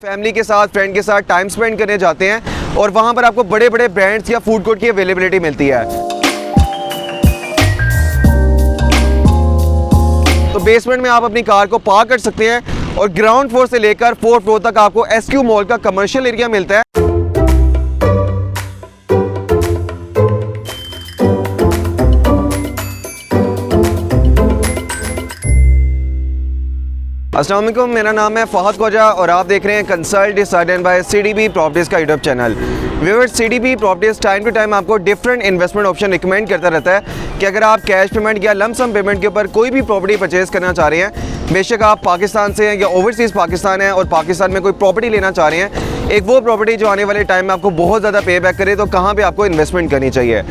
Family के साथ, friend के साथ टाइम स्पेंड करने जाते हैं और वहाँ पर आपको बड़े बड़े ब्रांड्स या फूड कोर्ट की अवेलेबिलिटी मिलती है। तो बेसमेंट में आप अपनी कार को पार्क कर सकते हैं और ग्राउंड फ्लोर से लेकर 4th फ्लोर तक आपको एसक्यू मॉल का कमर्शियल एरिया मिलता है। अस्सलाम वालेकुम, मेरा नाम है फहद ख्वाजा और आप देख रहे हैं consult decided by CDP properties का YouTube channel. Viewers, CDP properties time to time आपको डिफरेंट इन्वेस्टमेंट ऑप्शन रिकमेंड करता रहता है कि अगर आप कैश पेमेंट या लम सम पेमेंट के ऊपर कोई भी प्रॉपर्टी परचेज़ करना चाह रहे हैं, बेशक आप पाकिस्तान से हैं या ओवरसीज़ पाकिस्तान है और पाकिस्तान में कोई प्रॉपर्टी लेना चाह रहे हैं, एक वो प्रॉपर्टी जो आने वाले टाइम में आपको बहुत ज़्यादा पे बैक करे, तो कहाँ पर आपको इन्वेस्टमेंट करनी चाहिए।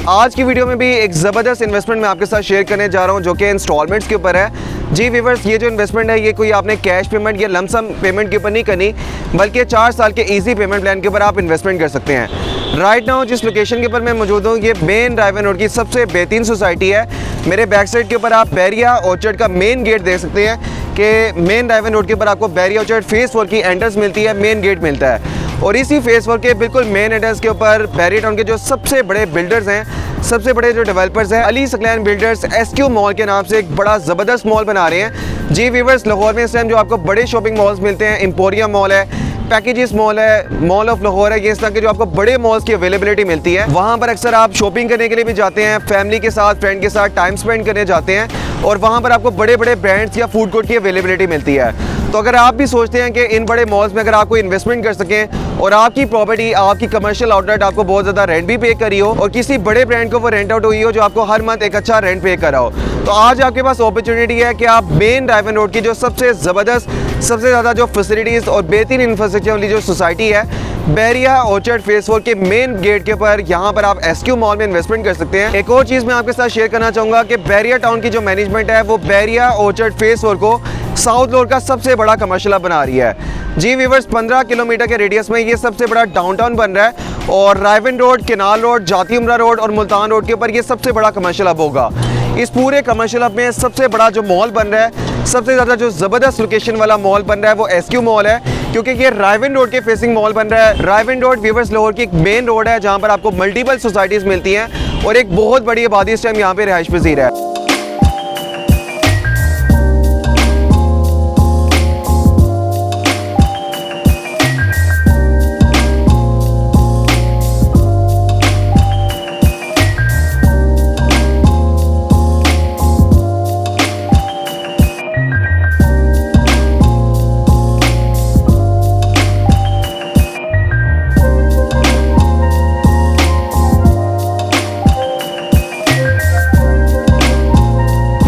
आज की वीडियो में भी एक ज़बरदस्त इन्वेस्टमेंट मैं आपके साथ शेयर करने जा रहा हूं जो कि इंस्टॉलमेंट्स के ऊपर है। जी व्यूअर्स, ये जो इन्वेस्टमेंट है ये कोई आपने कैश पेमेंट या लमसम पेमेंट के ऊपर नहीं करनी, बल्कि 4 साल के इजी पेमेंट प्लान के ऊपर आप इन्वेस्टमेंट कर सकते हैं। राइट नाउ जिस लोकेशन के ऊपर मैं मौजूद हूँ, ये मेन ड्राइवन रोड की सबसे बेहतरीन सोसाइटी है। मेरे बैक साइड के ऊपर आप बैरिया ऑर्चर्ड का मेन गेट देख सकते हैं कि मेन ड्राइवन रोड के ऊपर आपको बैरिया ऑर्चर्ड फेज़ 4 की एंट्रेंस मिलती है, मेन गेट मिलता है। और इसी फेज़ 4 के बिल्कुल मेन एंट्रेंस के ऊपर बैरिया टाउन के जो सबसे बड़े बिल्डर्स हैं, सबसे बड़े जो डेवलपर्स हैं, Ali Saqlain builders SQ mall के नाम से एक बड़ा ज़बरदस्त मॉल बना रहे हैं। जी व्यूअर्स, लाहौर में इस टाइम जो आपको बड़े शॉपिंग मॉल्स मिलते हैं, एम्पोरियम मॉल है, पैकेजेस मॉल है, मॉल ऑफ लाहौर है, ये इस तरह के जो आपको बड़े मॉल्स की अवेलेबिलिटी मिलती है। वहाँ पर अक्सर आप शॉपिंग करने के लिए भी जाते हैं, फैमिली के साथ, फ्रेंड के साथ टाइम स्पेंड करने जाते हैं और वहाँ पर आपको बड़े बड़े ब्रांड्स या फूड कोर्ट की अवेलेबिलिटी मिलती है। तो अगर आप भी सोचते हैं कि इन बड़े मॉल्स में अगर आप कोई इन्वेस्टमेंट कर सकें और आपकी प्रॉपर्टी, आपकी कमर्शियल आउटलेट आपको बहुत ज़्यादा रेंट भी पे करी हो और किसी बड़े ब्रांड को वो रेंट आउट हुई हो जो आपको हर मंथ एक अच्छा रेंट पे करा हो, तो आज आपके पास अपॉर्चुनिटी है कि आप मेन ड्राइवन रोड की जो सबसे ज़बरदस्त, सबसे ज़्यादा जो फैसिलिटीज़ और बेहतरीन इंफ्रास्ट्रक्चर वाली जो सोसाइटी है, बैरिया ऑर्चर्ड फेज़ 4 के मेन गेट के ऊपर, यहाँ पर आप एसक्यू मॉल में इन्वेस्टमेंट कर सकते हैं। एक और चीज़ मैं आपके साथ शेयर करना चाहूँगा कि बैरिया टाउन की जो मैनेजमेंट है वो बैरिया ऑर्चर्ड फेज़ 4 को साउथ रोड का सबसे बड़ा कमर्शियल हब बना रही है। जी व्यूअर्स, 15 किलोमीटर के रेडियस में ये सबसे बड़ा डाउनटाउन बन रहा है और रायवन रोड, केनाल रोड, जाती उमरा रोड और मुल्तान रोड के ऊपर ये सबसे बड़ा कमर्शियल हब होगा। इस पूरे कमर्शियल हब में सबसे बड़ा जो मॉल बन रहा है, सबसे ज़्यादा जो ज़बरदस्त लोकेशन वाला मॉल बन रहा है वो एसक्यू मॉल है, क्योंकि ये रायवन रोड के फेसिंग मॉल बन रहा है। रायवन रोड व्यूअर्स लाहौर की एक मेन रोड है जहाँ पर आपको मल्टीपल सोसाइटीज़ मिलती हैं और एक बहुत बड़ी आबादी इस टाइम यहाँ पे रिहाइश पजीर है।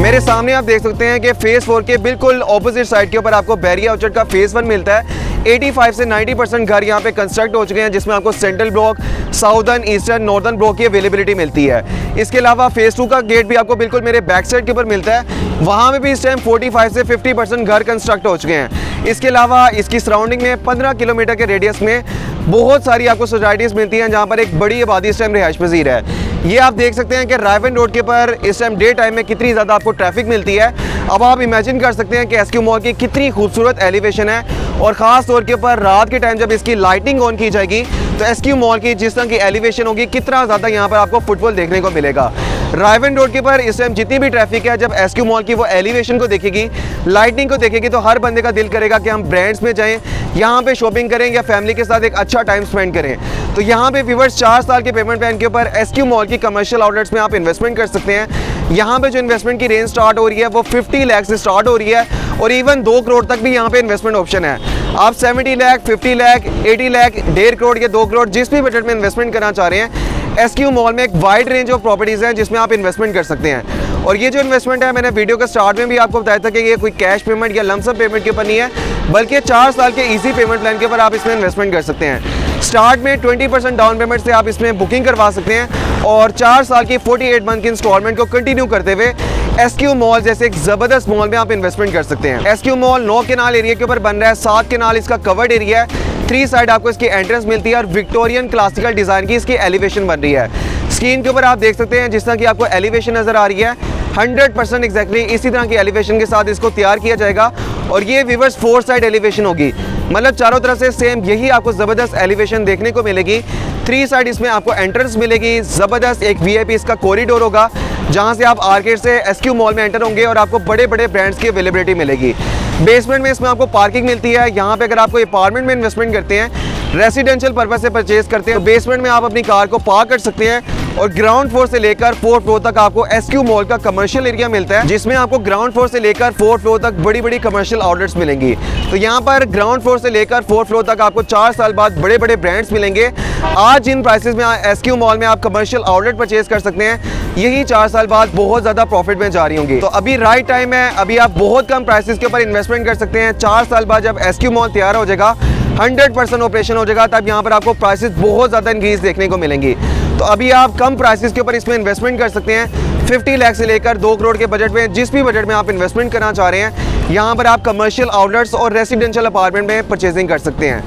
मेरे सामने आप देख सकते हैं कि फेज़ 4 के बिल्कुल ऑपोजिट साइड के ऊपर आपको बैरिया ऑर्चर्ड का फेज़ 1 मिलता है। 85 से 90% घर यहाँ पे कंस्ट्रक्ट हो चुके हैं, जिसमें आपको central block, southern, eastern, northern block की अवेलेबिलिटी मिलती है। इसके अलावा फेज़ 2 का गेट भी आपको बिल्कुल मेरे बैक साइड के ऊपर मिलता है, वहाँ में भी इस टाइम 45 से 50% घर कंस्ट्रक्ट हो चुके हैं। इसके अलावा इसकी सराउंडिंग में 15 किलोमीटर के रेडियस में बहुत सारी आपको सोसाइटीज़ मिलती हैं जहाँ पर एक बड़ी आबादी इस टाइम रिहाइश पजीर है। ये आप देख सकते हैं कि रायवन रोड के ऊपर इस टाइम डे टाइम में कितनी ज़्यादा आपको ट्रैफिक मिलती है। अब आप इमेजिन कर सकते हैं कि एसक्यू मॉल की कितनी खूबसूरत एलिवेशन है और ख़ास तौर के ऊपर रात के टाइम जब इसकी लाइटिंग ऑन की जाएगी तो एसक्यू मॉल की जिस तरह की एलिवेशन होगी, कितना ज़्यादा यहाँ पर आपको फुटफॉल देखने को मिलेगा। रायवन रोड के ऊपर इस टाइम जितनी भी ट्रैफिक है, जब एसक्यू मॉल की वो एलिवेशन को देखेगी, लाइटिंग को देखेगी, तो हर बंदे का दिल करेगा कि हम ब्रांड्स में जाएं, यहाँ पे शॉपिंग करें या फैमिली के साथ एक अच्छा टाइम स्पेंड करें। तो यहाँ पे व्यूअर्स 4 साल के पेमेंट प्लान के ऊपर एसक्यू मॉल की कमर्शियल आउटलेट्स में आप इन्वेस्टमेंट कर सकते हैं। यहाँ पे जो इन्वेस्टमेंट की रेंज स्टार्ट हो रही है वो 50 लाख से स्टार्ट हो रही है और इवन 2 करोड़ तक भी यहाँ पे इन्वेस्टमेंट ऑप्शन है। आप 70 लाख, 50 लाख, 80 लाख, 1.5 करोड़ या 2 करोड़ जिस भी बजट में इन्वेस्टमेंट करना चाह रहे हैं, एसक्यू मॉल में एक वाइड रेंज ऑफ प्रॉपर्टीज़ हैं जिसमें आप इन्वेस्टमेंट कर सकते हैं। और ये जो इन्वेस्टमेंट है, मैंने वीडियो के स्टार्ट में भी आपको बताया था कि ये कोई कैश पेमेंट या लमसम पेमेंट के ऊपर नहीं है, बल्कि 4 साल के इजी पेमेंट प्लान के ऊपर आप इसमें इन्वेस्टमेंट कर सकते हैं। स्टार्ट में 20% डाउन पेमेंट से आप इसमें बुकिंग करवा सकते हैं और 4 साल की 48 मंथ की इंस्टॉलमेंट को कंटिन्यू करते हुए एसक्यू मॉल जैसे एक ज़बरदस्त मॉल में आप इन्वेस्टमेंट कर सकते हैं। एसक्यू मॉल 9 केनाल एरिया के ऊपर बन रहा है, 7 केनाल इसका कवर्ड एरिया है, 3 साइड आपको इसकी एंट्रेंस मिलती है और विक्टोरियन क्लासिकल डिज़ाइन की इसकी एलिवेशन बन रही है। स्क्रीन के ऊपर आप देख सकते हैं जिस तरह की आपको एलिवेशन नज़र आ रही है, 100% एग्जैक्टली इसी तरह की एलिवेशन के साथ इसको तैयार किया जाएगा और ये व्यूअर्स 4 साइड एलिवेशन होगी। मतलब चारों तरफ से सेम यही आपको ज़बरदस्त एलिवेशन देखने को मिलेगी। 3 साइड इसमें आपको एंट्रेंस मिलेगी, ज़बरदस्त एक वीआईपी इसका कॉरिडोर होगा जहां से आप आर्केड से एसक्यू मॉल में एंटर होंगे और आपको बड़े बड़े ब्रांड्स की अवेलेबिलिटी मिलेगी। बेसमेंट में इसमें आपको पार्किंग मिलती है। यहाँ पे अगर आपको अपार्टमेंट में इन्वेस्टमेंट करते हैं, रेसिडेंशियल पर्पज से परचेज करते हैं, तो बेसमेंट में आप अपनी कार को पार्क कर सकते हैं और ग्राउंड फ्लोर से लेकर 4th फ्लोर तक आपको एसक्यू मॉल का कमर्शियल एरिया मिलता है, जिसमें आपको ग्राउंड फ्लोर से लेकर 4th फ्लोर तक बड़ी बड़ी कमर्शियल आउटलेट्स मिलेंगी। तो यहाँ पर ग्राउंड फ्लोर से लेकर 4th फ्लोर तक आपको 4 साल बाद बड़े बड़े ब्रांड्स मिलेंगे। आज जिन प्राइसेस में एसक्यू मॉल में आप कमर्शियल आउटलेट परचेज कर सकते हैं, यही 4 साल बाद बहुत ज़्यादा प्रॉफिट में जा रही होंगी। तो अभी राइट टाइम है, अभी आप बहुत कम प्राइसेस के ऊपर इन्वेस्टमेंट कर सकते हैं। 4 साल बाद जब एसक्यू मॉल तैयार हो जाएगा, 100% ऑपरेशन हो जाएगा, तब यहाँ पर आपको प्राइसेस बहुत ज़्यादा इंक्रीज देखने को मिलेंगी। तो अभी आप कम प्राइसेस के ऊपर इसमें इन्वेस्टमेंट कर सकते हैं। 50 लाख से लेकर 2 करोड़ के बजट में, जिस भी बजट में आप इन्वेस्टमेंट करना चाह रहे हैं, यहाँ पर आप कमर्शियल आउटलेट्स और रेसिडेंशियल अपार्टमेंट में परचेजिंग कर सकते हैं।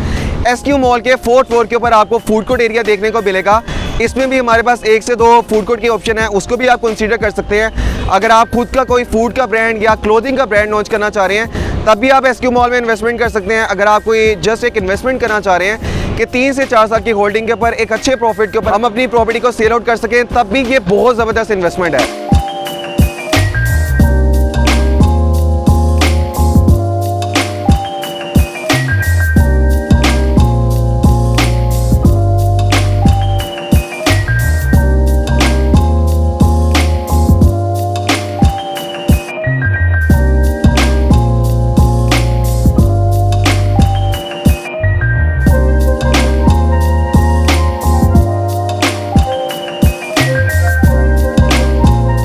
एसक्यू मॉल के 4th फ्लोर के ऊपर आपको फूड कोर्ट एरिया देखने को मिलेगा। इसमें भी हमारे पास 1 से 2 फूड कोर्ट की ऑप्शन है, उसको भी आप कंसीडर कर सकते हैं। अगर आप खुद का कोई फूड का ब्रांड या क्लोथिंग का ब्रांड लॉन्च करना चाह रहे हैं, तब भी आप एसक्यू मॉल में इन्वेस्टमेंट कर सकते हैं। अगर आप कोई जस्ट एक इन्वेस्टमेंट करना चाह रहे हैं कि 3 से 4 साल की होल्डिंग के ऊपर एक अच्छे प्रॉफिट के ऊपर हम अपनी प्रॉपर्टी को सेल आउट कर सकें, तब भी ये बहुत ज़बरदस्त इन्वेस्टमेंट है।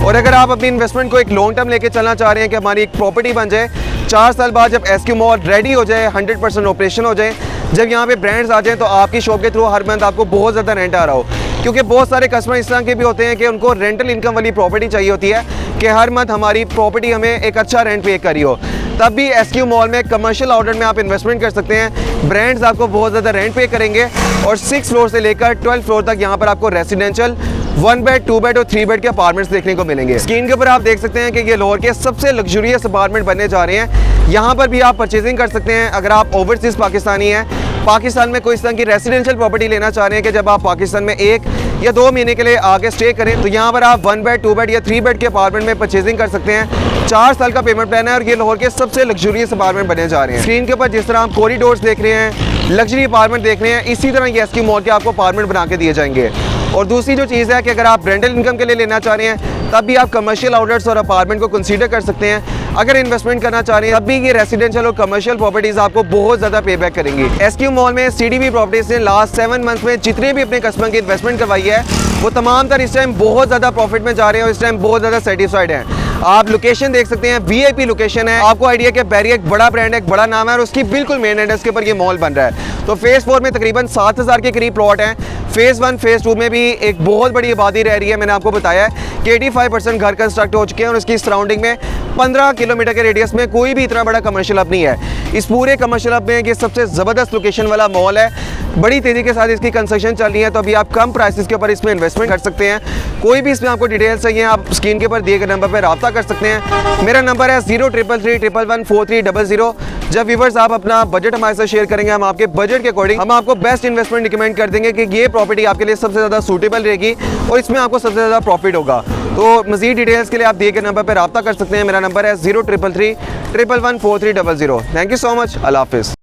और अगर आप अपनी इन्वेस्टमेंट को एक लॉन्ग टर्म लेके चलना चाह रहे हैं कि हमारी एक प्रॉपर्टी बन जाए, 4 साल बाद जब एसक्यू मॉल रेडी हो जाए, 100% ऑपरेशन हो जाए, जब यहाँ पे ब्रांड्स आ जाएं, तो आपकी शॉप के थ्रू हर मंथ आपको बहुत ज़्यादा रेंट आ रहा हो। क्योंकि बहुत सारे कस्टमर इस तरह के भी होते हैं कि उनको रेंटल इनकम वाली प्रॉपर्टी चाहिए होती है कि हर मंथ हमारी प्रॉपर्टी हमें एक अच्छा रेंट पे करी हो। तब भी एसक्यू मॉल में कमर्शियल आउटलेट में आप इन्वेस्टमेंट कर सकते हैं। ब्रांड्स आपको बहुत ज़्यादा रेंट पे करेंगे और 6 फ्लोर से लेकर 12 फ्लोर तक यहाँ पर आपको रेसिडेंशियल 1 बेड, 2 बेड और 3 बेड के अपार्टमेंट्स देखने को मिलेंगे। स्क्रीन के ऊपर आप देख सकते हैं कि ये लाहौर के सबसे लग्जरियस अपार्टमेंट बनने जा रहे हैं। यहाँ पर भी आप परचेजिंग कर सकते हैं। अगर आप ओवरसीज पाकिस्तानी हैं, पाकिस्तान में कोई इस तरह की रेसिडेंशियल प्रॉपर्टी लेना चाह रहे हैं कि जब आप पाकिस्तान में 1 या 2 महीने के लिए आगे स्टे करें, तो यहाँ पर आप 1 बेड, 2 बेड या 3 बेड के अपार्टमेंट में परचेजिंग कर सकते हैं। 4 साल का पेमेंट प्लान है और ये लाहौर के सबसे लग्जरियस अपार्टमेंट बनने जा रहे हैं। स्क्रीन के ऊपर जिस तरह आप कॉरिडोर्स देख रहे हैं, लग्जरी अपार्टमेंट देख रहे हैं, इसी तरह ये एसक्यू मॉल के आपको अपार्टमेंट बना के दिए जाएंगे। और दूसरी जो चीज़ है कि अगर आप रेंटल इनकम के लिए लेना चाह रहे हैं, तब भी आप कमर्शियल आउटलेट्स और अपार्टमेंट को कंसीडर कर सकते हैं। अगर इन्वेस्टमेंट करना चाह रहे हैं, तब भी ये रेसिडेंशियल और कमर्शियल प्रॉपर्टीज आपको बहुत ज़्यादा पे बैक करेंगी। एसक्यू मॉल में सीडीबी प्रॉपर्टीज ने लास्ट 7 मंथ्स में जितने भी अपने कस्टमर की इन्वेस्टमेंट करवाई है, वो तमाम तर इस टाइम बहुत ज़्यादा प्रॉफिट में जा रहे हैं और इस टाइम बहुत ज़्यादा सेटिस्फाइड हैं। आप लोकेशन देख सकते हैं, वीआईपी लोकेशन है। आपको आइडिया कि बैरियर एक बड़ा ब्रांड है, एक बड़ा नाम है और उसकी बिल्कुल मेन एड्रेस के ऊपर ये मॉल बन रहा है। तो फेज़ 4 में तकरीबन 7000 के करीब प्लॉट हैं। फेज़ 1, फेज़ 2 में भी एक बहुत बड़ी आबादी रह रही है। मैंने आपको बताया है कि 85% घर कंस्ट्रक्ट हो चुके हैं और उसकी सराउंडिंग में 15 किलोमीटर के रेडियस में कोई भी इतना बड़ा कमर्शियल हब नहीं है। इस पूरे कमर्शियल हब में ये सबसे ज़बरदस्त लोकेशन वाला मॉल है। बड़ी तेज़ी के साथ इसकी कंस्ट्रक्शन चल रही है, तो अभी आप कम प्राइसेस के ऊपर इसमें इन्वेस्टमेंट कर सकते हैं। कोई भी इसमें आपको डिटेल्स चाहिए, आप स्क्रीन के ऊपर दिए गए नंबर पर रब्ता कर सकते हैं। मेरा नंबर है 0333114300। जब व्यूवर्स आप अपना बजट हमारे साथ शेयर करेंगे, हम आपके बजट के अकॉर्डिंग हम आपको बेस्ट इन्वेस्टमेंट रिकमेंड कर देंगे कि ये प्रॉपर्टी आपके लिए सबसे ज़्यादा सूटेबल रहेगी और इसमें आपको सबसे ज़्यादा प्रॉफिट होगा। तो मज़ीद डिटेल्स के लिए आप दिए गए नंबर पर रब्ता कर सकते हैं। मेरा नंबर है 0333114300। Thank you so much. अल्लाह हाफिज़।